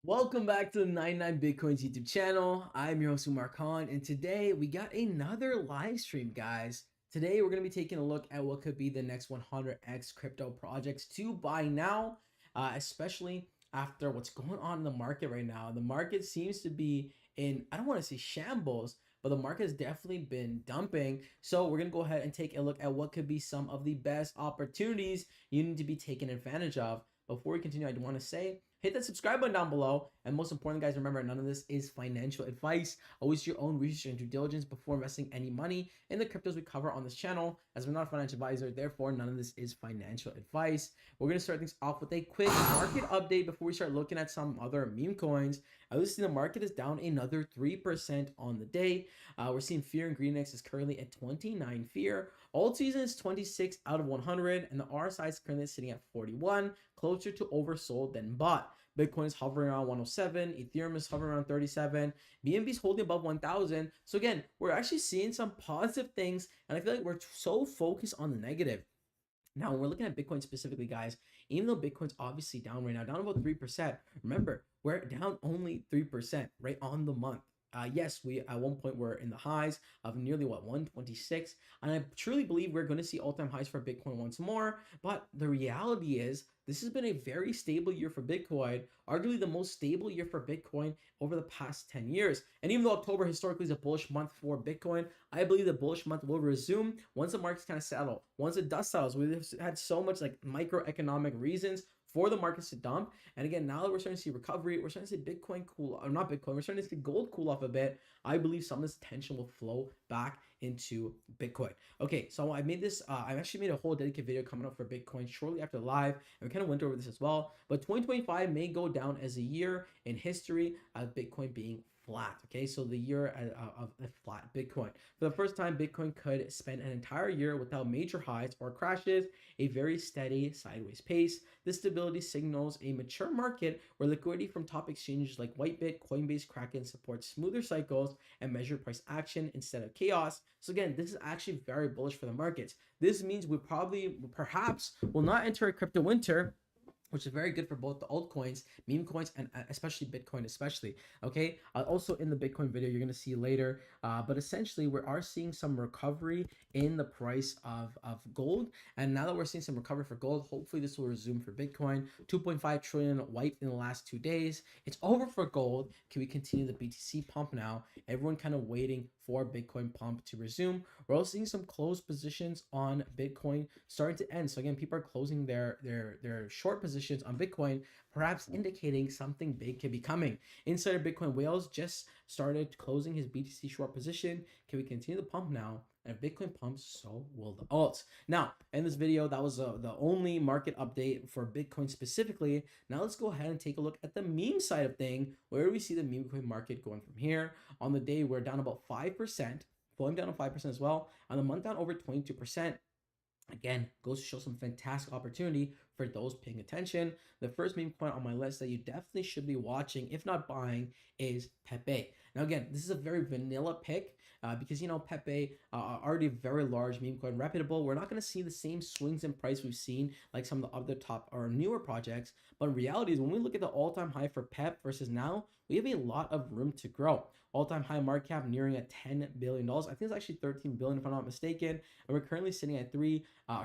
Welcome back to the 99 Bitcoins YouTube channel. I'm your host, Mogcoin, and today we got another live stream, guys. Today we're going to be taking a look at what could be the next 100x crypto projects to buy now, especially after what's going on in the market right now. The market seems to be in, I don't want to say shambles, but the market has definitely been dumping. So we're going to go ahead and take a look at what could be some of the best opportunities you need to be taking advantage of. Before we continue, I do want to say, hit that subscribe button down below. And most important, guys, remember, none of this is financial advice. Always do your own research and due diligence before investing any money in the cryptos we cover on this channel, as we're not a financial advisor. Therefore, none of this is financial advice. We're going to start things off with a quick market update before we start looking at some other meme coins. I would see the market is down another 3% on the day. We're seeing fear and green index is currently at 29 fear. Alt season is 26 out of 100, and the RSI is currently sitting at 41, closer to oversold than bought. Bitcoin is hovering around 107, Ethereum is hovering around 37, BNB is holding above 1,000. So again, we're actually seeing some positive things, and I feel like we're so focused on the negative. Now, when we're looking at Bitcoin specifically, guys, even though Bitcoin's obviously down right now, down about 3%, remember, we're down only 3% right on the month. Yes, we at one point were in the highs of nearly 126, and I truly believe we're going to see all-time highs for Bitcoin once more. But the reality is, this has been a very stable year for Bitcoin, arguably the most stable year for Bitcoin over the past 10 years. And even though October historically is a bullish month for Bitcoin, I believe the bullish month will resume once the markets kind of settle. Once the dust settles, we've had so much like microeconomic reasons for the markets to dump. And again, now that we're starting to see recovery, we're starting to see Bitcoin cool, or not Bitcoin, we're starting to see gold cool off a bit. I believe some of this tension will flow back into Bitcoin. Okay, so I made this, I actually made a whole dedicated video coming up for Bitcoin shortly after live, and we kind of went over this as well. But 2025 may go down as a year in history of Bitcoin being flat. Okay, so the year of flat Bitcoin. For the first time, Bitcoin could spend an entire year without major highs or crashes, a very steady sideways pace. This stability signals a mature market where liquidity from top exchanges like Whitebit, Coinbase, Kraken supports smoother cycles and measured price action instead of chaos. So again, this is actually very bullish for the markets. This means we perhaps will not enter a crypto winter, which is very good for both the altcoins, meme coins, and especially Bitcoin, especially. Okay. Also in the Bitcoin video, you're going to see later. But essentially, we are seeing some recovery in the price of gold. And now that we're seeing some recovery for gold, hopefully this will resume for Bitcoin. 2.5 trillion wiped in the last 2 days. It's over for gold. Can we continue the BTC pump now? Everyone kind of waiting for Bitcoin pump to resume. We're also seeing some closed positions on Bitcoin starting to end. So again, people are closing their short positions on Bitcoin, perhaps indicating something big could be coming. Insider Bitcoin Whales just started closing his BTC short position. Can we continue the pump now? And if Bitcoin pumps, so will the alts. Now, in this video, that was the only market update for Bitcoin specifically. Now let's go ahead and take a look at the meme side of thing. Where do we see the meme coin market going from here? On the day, we're down about 5%, falling down to 5% as well. On the month, down over 22%. Again, goes to show some fantastic opportunity for those paying attention. The first meme coin on my list that you definitely should be watching, if not buying, is Pepe. Now, again, this is a very vanilla pick because, you know, Pepe are already a very large meme coin, reputable. We're not going to see the same swings in price we've seen like some of the other top or newer projects. But in reality is when we look at the all-time high for Pep versus now, we have a lot of room to grow. All-time high market cap nearing at $10 billion. I think it's actually 13 billion if I'm not mistaken. And we're currently sitting at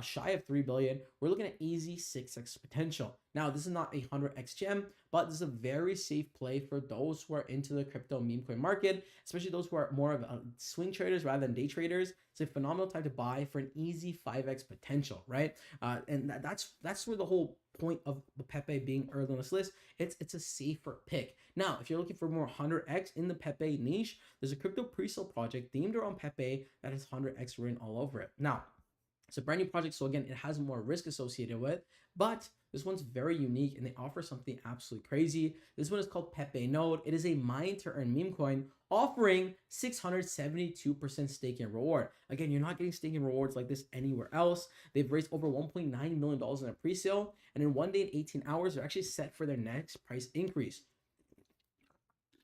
shy of 3 billion. We're looking at easy 6x potential. Now, this is not a 100x gem, but this is a very safe play for those who are into the crypto meme coin market, especially those who are more of swing traders rather than day traders. It's a phenomenal time to buy for an easy 5x potential, right? And that's where the whole point of the Pepe being early on this list. It's a safer pick. Now, if you're looking for more 100x in the Pepe niche, there's a crypto pre-sale project themed around Pepe that has 100x written all over it. Now, it's a brand new project, so again, it has more risk associated with, but this one's very unique and they offer something absolutely crazy. This one is called Pepe Node. It is a mine to earn meme coin offering 672% staking reward. Again, you're not getting staking rewards like this anywhere else. They've raised over $1.9 million in a pre-sale, and in 1 day and 18 hours, they're actually set for their next price increase.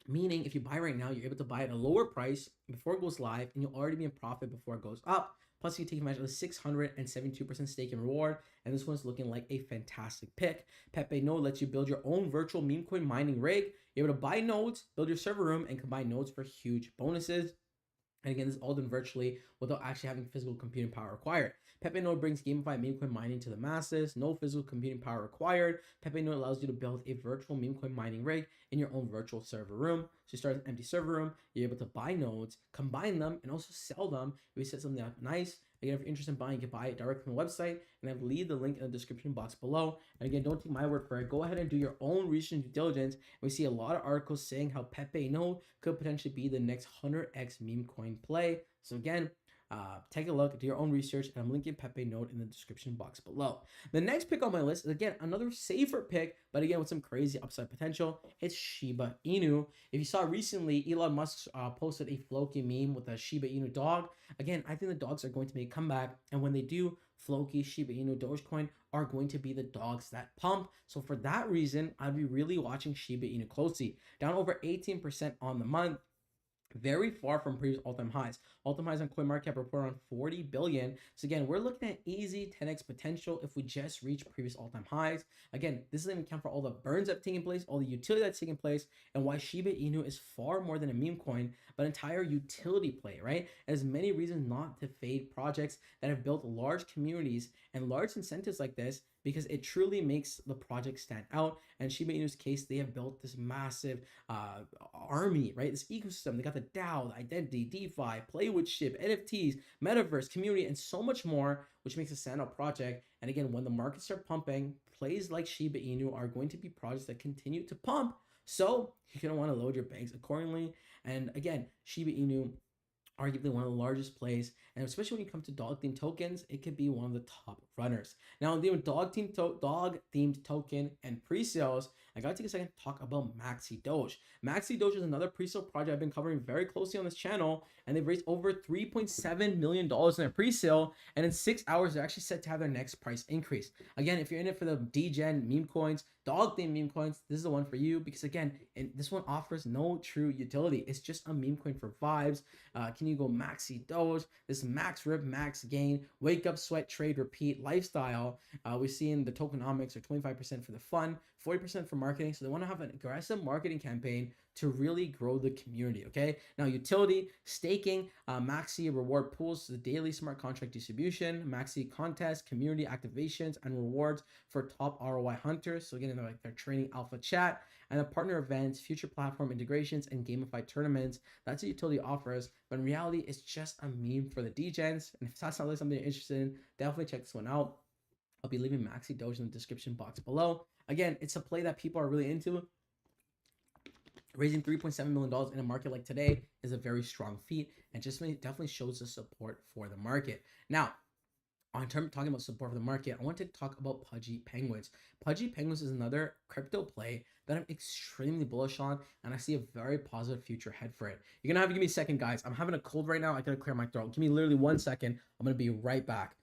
Meaning if you buy right now, you're able to buy at a lower price before it goes live and you'll already be in profit before it goes up. Plus, you take advantage of the 672% stake in reward, and this one's looking like a fantastic pick. Pepe Node lets you build your own virtual meme coin mining rig. You're able to buy nodes, build your server room, and combine nodes for huge bonuses. And again, this is all done virtually without actually having physical computing power required. Pepe Node brings gamified meme coin mining to the masses. No physical computing power required. Pepe Node allows you to build a virtual meme coin mining rig in your own virtual server room. So you start an empty server room. You're able to buy nodes, combine them, and also sell them. If you set something up nice, again, if you're interested in buying, you can buy it directly from the website. And I've leave the link in the description box below. And again, don't take my word for it. Go ahead and do your own research and due diligence. We see a lot of articles saying how Pepe Node could potentially be the next 100x meme coin play. So again, take a look, do your own research, and I'm linking Pepe Node in the description box below. The next pick on my list is, again, another safer pick, but again, with some crazy upside potential. It's Shiba Inu. If you saw recently, Elon Musk posted a Floki meme with a Shiba Inu dog. Again, I think the dogs are going to make a comeback, and when they do, Floki, Shiba Inu, Dogecoin are going to be the dogs that pump. So for that reason, I'd be really watching Shiba Inu closely. Down over 18% on the month. Very far from previous all-time highs. All-time highs on CoinMarketCap report around 40 billion. So again, we're looking at easy 10x potential if we just reach previous all-time highs. Again, this doesn't even count for all the burns that have taken place, all the utility that's taken place, and why Shiba Inu is far more than a meme coin, but an entire utility play, right? There's many reasons not to fade projects that have built large communities and large incentives like this, because it truly makes the project stand out. And Shiba Inu's case, they have built this massive army, right? This ecosystem. They got the DAO, the identity, DeFi, play with SHIB, NFTs, metaverse, community, and so much more, which makes a standout project. And again, when the markets start pumping, plays like Shiba Inu are going to be projects that continue to pump. So you're going to want to load your banks accordingly. And again, Shiba Inu, arguably one of the largest plays, and especially when you come to dog themed tokens, it could be one of the top runners. Now, the dog themed token and pre-sales, I gotta take a second to talk about Maxi Doge. Maxi Doge is another pre-sale project I've been covering very closely on this channel, and they've raised over $3.7 million in their pre-sale, and in 6 hours, they're actually set to have their next price increase. Again, if you're in it for the degen meme coins, dog themed meme coins, this is the one for you, because again, this one offers no true utility. It's just a meme coin for vibes. Can you go Maxi Doge, this max rip, max gain, wake up, sweat, trade, repeat lifestyle? We're seeing the tokenomics are 25% for the fun, 40% for marketing. So they want to have an aggressive marketing campaign to really grow the community. Okay, now utility, staking, Maxi reward pools, the daily smart contract distribution, Maxi contest, community activations, and rewards for top ROI hunters. So again, they're like their training alpha chat, and the partner events, future platform integrations, and gamified tournaments. That's what utility offers, but in reality, it's just a meme for the degens. And if that's not like something you're interested in, definitely check this one out. I'll be leaving Maxi Doge in the description box below. Again, it's a play that people are really into. Raising $3.7 million in a market like today is a very strong feat, and just definitely shows the support for the market. Now, on term talking about support for the market, I want to talk about Pudgy Penguins. Pudgy Penguins is another crypto play that I'm extremely bullish on, and I see a very positive future ahead for it. You're gonna have to give me a second, guys. I'm having a cold right now. I gotta clear my throat. Give me literally 1 second. I'm gonna be right back.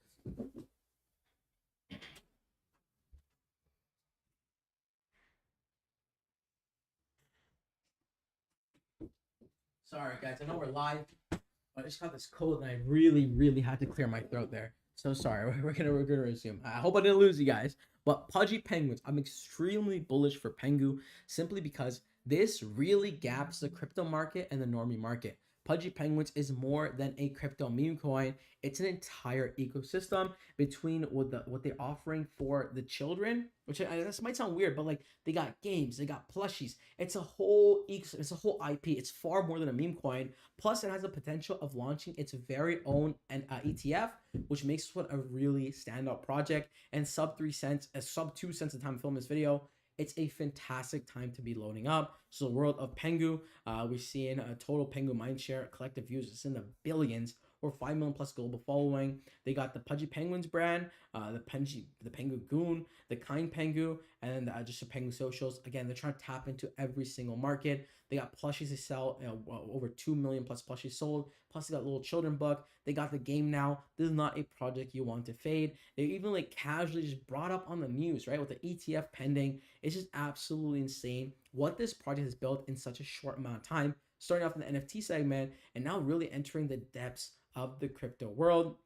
Sorry, guys. I know we're live. I just got this cold, and I really had to clear my throat there. So sorry. We're gonna resume. I hope I didn't lose you guys. But Pudgy Penguins, I'm extremely bullish for Pengu, simply because this really gaps the crypto market and the normie market. Pudgy Penguins is more than a crypto meme coin. It's an entire ecosystem between what they're offering for the children, which this might sound weird, but like they got games, they got plushies. It's a whole it's a whole IP. It's far more than a meme coin. Plus, it has the potential of launching its very own ETF, which makes this one a really standout project. And sub 3 cents, sub 2 cents at the time of filming this video, it's a fantastic time to be loading up. So the world of Pengu, we're seeing a total Pengu mindshare, collective views, it's in the billions, or 5 million plus global following. They got the Pudgy Penguins brand, the Pengu Goon, the Kind Pengu, and then just the Pengu socials. Again, they're trying to tap into every single market. They got plushies to sell, over 2 million plus plushies sold. Plus, they got a little children book. They got the game now. This is not a project you want to fade. They even like casually just brought up on the news, right? With the ETF pending. It's just absolutely insane what this project has built in such a short amount of time, starting off in the NFT segment and now really entering the depths of the crypto world.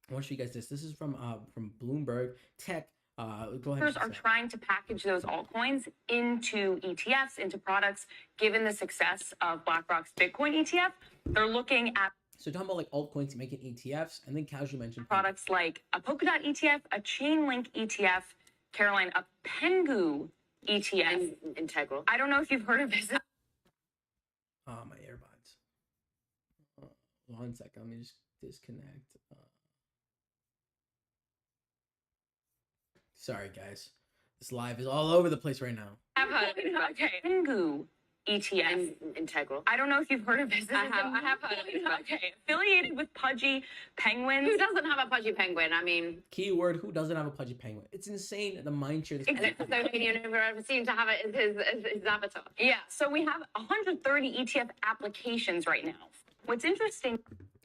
I want to show you guys this. This is from Bloomberg Tech. Go ahead. Are trying to package those altcoins into ETFs, into products. Given the success of BlackRock's Bitcoin ETF, they're looking at So talking about like altcoins making ETFs, and then casually mentioned products like a Polkadot ETF, a Chainlink ETF, Caroline, a Pengu ETF. Integral. I don't know if you've heard of this. My earbuds. 1 second, let me just disconnect. Sorry, guys. This live is all over the place right now. Okay. Pengu ETF. Integral. I don't know if you've heard of this. I have heard of it. Okay. Affiliated with Pudgy Penguins. Who doesn't have a Pudgy Penguin? I mean... Keyword, who doesn't have a Pudgy Penguin? It's insane, the mind share. Exactly. So many universe seem to have it as his avatar. Yeah. So we have 130 ETF applications right now. What's interesting...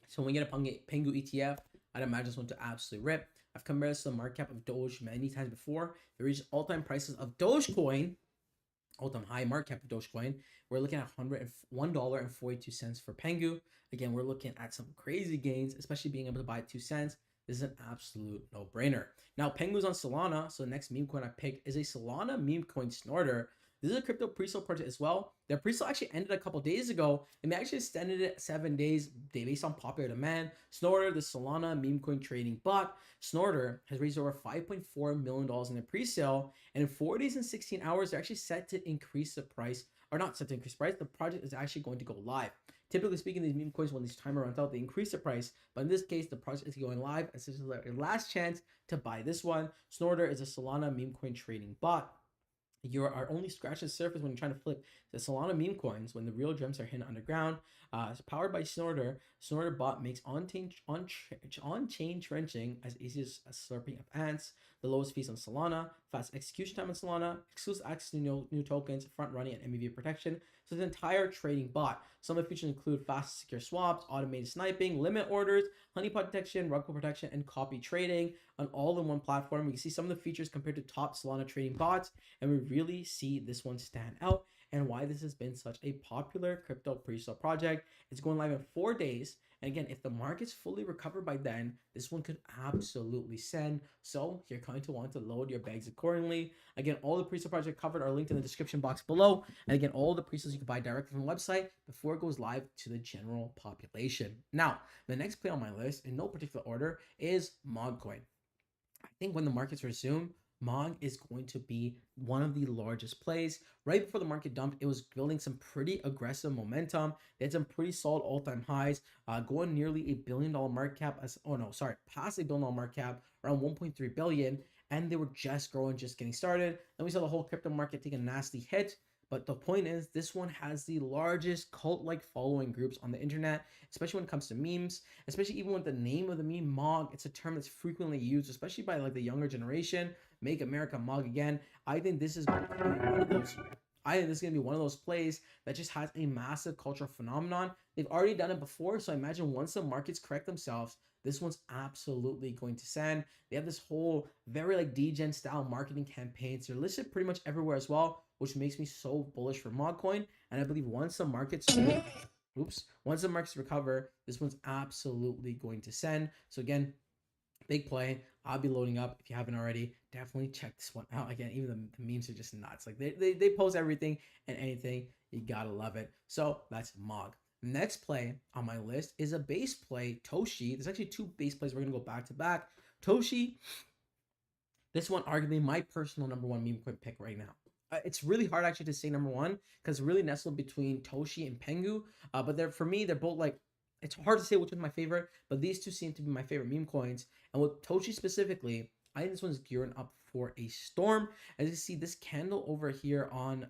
So when we get a Pengu ETF, I'd imagine this one to absolutely rip. I've compared this to the market cap of Doge many times before. They reached all-time prices of Dogecoin, all-time high market cap of Dogecoin. We're looking at $101.42 for Pengu. Again, we're looking at some crazy gains, especially being able to buy at 2 cents. This is an absolute no-brainer. Now, Pengu's on Solana, so the next meme coin I picked is a Solana meme coin Snorter. This is a crypto pre-sale project as well. Their pre-sale actually ended a couple days ago, and they actually extended it 7 days based on popular demand. Snorter, the Solana meme coin trading bot, Snorter has raised over $5.4 million in the pre-sale, and in 4 days and 16 hours, they're actually set to increase the price, or not set to increase price, the project is actually going to go live. Typically speaking, these meme coins, when this timer runs out, they increase the price, but in this case, the project is going live, and this is your last chance to buy this one. Snorter is a Solana meme coin trading bot. You are only scratching the surface when you're trying to flip the Solana meme coins when the real gems are hidden underground. It's powered by Snorter. Snorter bot makes on-chain trenching as easy as slurping of ants. The lowest fees on Solana, fast execution time on Solana, exclusive access to new tokens, front running, and MEV protection. So the entire trading bot. Some of the features include fast secure swaps, automated sniping, limit orders, honeypot detection, rug pull protection, and copy trading on all-in-one platform. We can see some of the features compared to top Solana trading bots, and we really see this one stand out and why this has been such a popular crypto pre-sale project. It's going live in 4 days. And again, if the market's fully recovered by then, this one could absolutely send. So you're going to want to load your bags accordingly. Again, all the pre-sale project covered are linked in the description box below. And again, all the pre-sales you can buy directly from the website before it goes live to the general population. Now, the next play on my list, in no particular order, is Mogcoin. I think when the markets resume, Mog is going to be one of the largest plays. Right before the market dumped, it was building some pretty aggressive momentum. They had some pretty solid all-time highs, going nearly $1 billion market cap. Past $1 billion market cap, around 1.3 billion, and they were just growing, just getting started. Then we saw the whole crypto market take a nasty hit. But the point is, this one has the largest cult-like following groups on the internet, especially when it comes to memes, especially even with the name of the meme, Mog. It's a term that's frequently used, especially by like the younger generation. Make America Mog again. I think this is going to be one of those. I think this is going to be one of those plays that just has a massive cultural phenomenon. They've already done it before, so I imagine once the markets correct themselves, this one's absolutely going to send. They have this whole very like degen style marketing campaigns. They're listed pretty much everywhere as well, which makes me so bullish for Mogcoin. And I believe once the markets recover, this one's absolutely going to send. So again, big play. I'll be loading up. If you haven't already, definitely check this one out. Again, even the memes are just nuts. Like they post everything and anything. You gotta love it. So that's Mog. Next play on my list is a base play, Toshi. There's actually 2 base plays. We're gonna go back to back. Toshi, this one arguably my personal number 1 meme coin pick right now. It's really hard actually to say number 1 because it's really nestled between Toshi and Pengu. But for me, they're both like, it's hard to say which one's my favorite, but these 2 seem to be my favorite meme coins. And with Toshi specifically, I think this one's gearing up for a storm. As you see, this candle over here when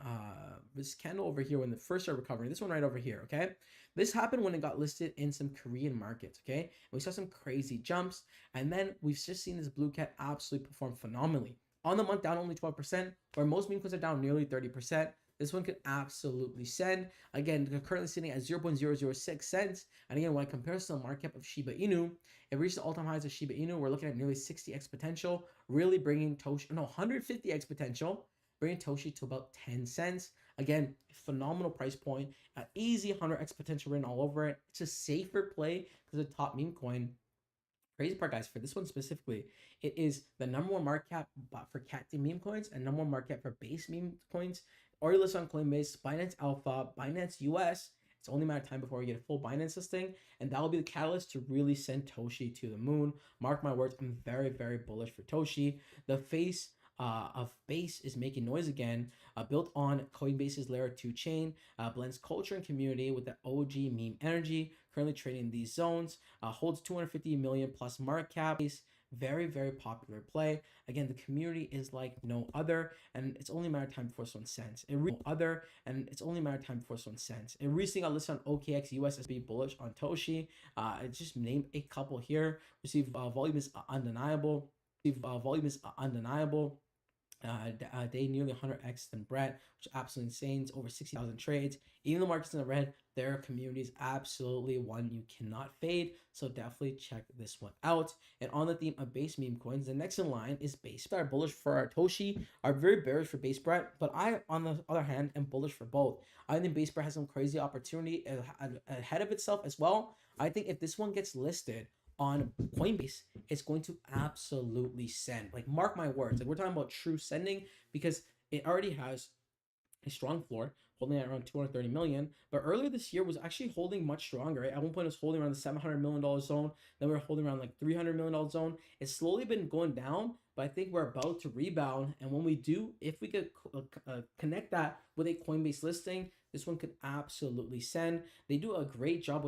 the first started recovering, this one right over here, okay? This happened when it got listed in some Korean markets, okay? And we saw some crazy jumps, and then we've just seen this blue cat absolutely perform phenomenally. On the month, down only 12%, where most meme coins are down nearly 30%. This one could absolutely send. Again, they're currently sitting at 0.006 cents. And again, when I compare this to the market cap of Shiba Inu, it reached the all-time highs of Shiba Inu. We're looking at nearly 60x potential, really bringing 150x potential, bringing Toshi to about 10 cents. Again, phenomenal price point, easy 100x potential written all over it. It's a safer play because the top meme coin. Crazy part, guys, for this one specifically, it is the number one market cap for cat meme coins and number one market cap for base meme coins. Already listed on Coinbase, Binance Alpha, Binance US. It's only a matter of time before we get a full Binance listing, and that will be the catalyst to really send Toshi to the moon. Mark my words, I'm very, very bullish for Toshi. The face of Base is making noise again, built on Coinbase's Layer 2 chain, blends culture and community with the OG meme energy, currently trading in these zones, holds 250 million plus market cap. Very, very popular play. Again, the community is like no other, and it's only a matter of time before someone sends. It recently got listed on OKX USSB bullish on Toshi. I just named a couple here. Receive volume is undeniable. Day nearly 100x than Brett, which is absolutely insane. It's over 60,000 trades. Even the market's in the red, their community is absolutely one you cannot fade. So definitely check this one out. And on the theme of base meme coins, the next in line is Base. That are bullish for Toshi, are very bearish for Base Brett, but I, on the other hand, am bullish for both. I think Base Brett has some crazy opportunity ahead of itself as well. I think if this one gets listed on Coinbase, it's going to absolutely send. Like, mark my words. Like, we're talking about true sending, because it already has a strong floor, holding at around 230 million. But earlier this year was actually holding much stronger. Right? At one point, it was holding around the $700 million zone. Then we were holding around like $300 million zone. It's slowly been going down, but I think we're about to rebound. And when we do, if we could connect that with a Coinbase listing, this one could absolutely send. They do a great job with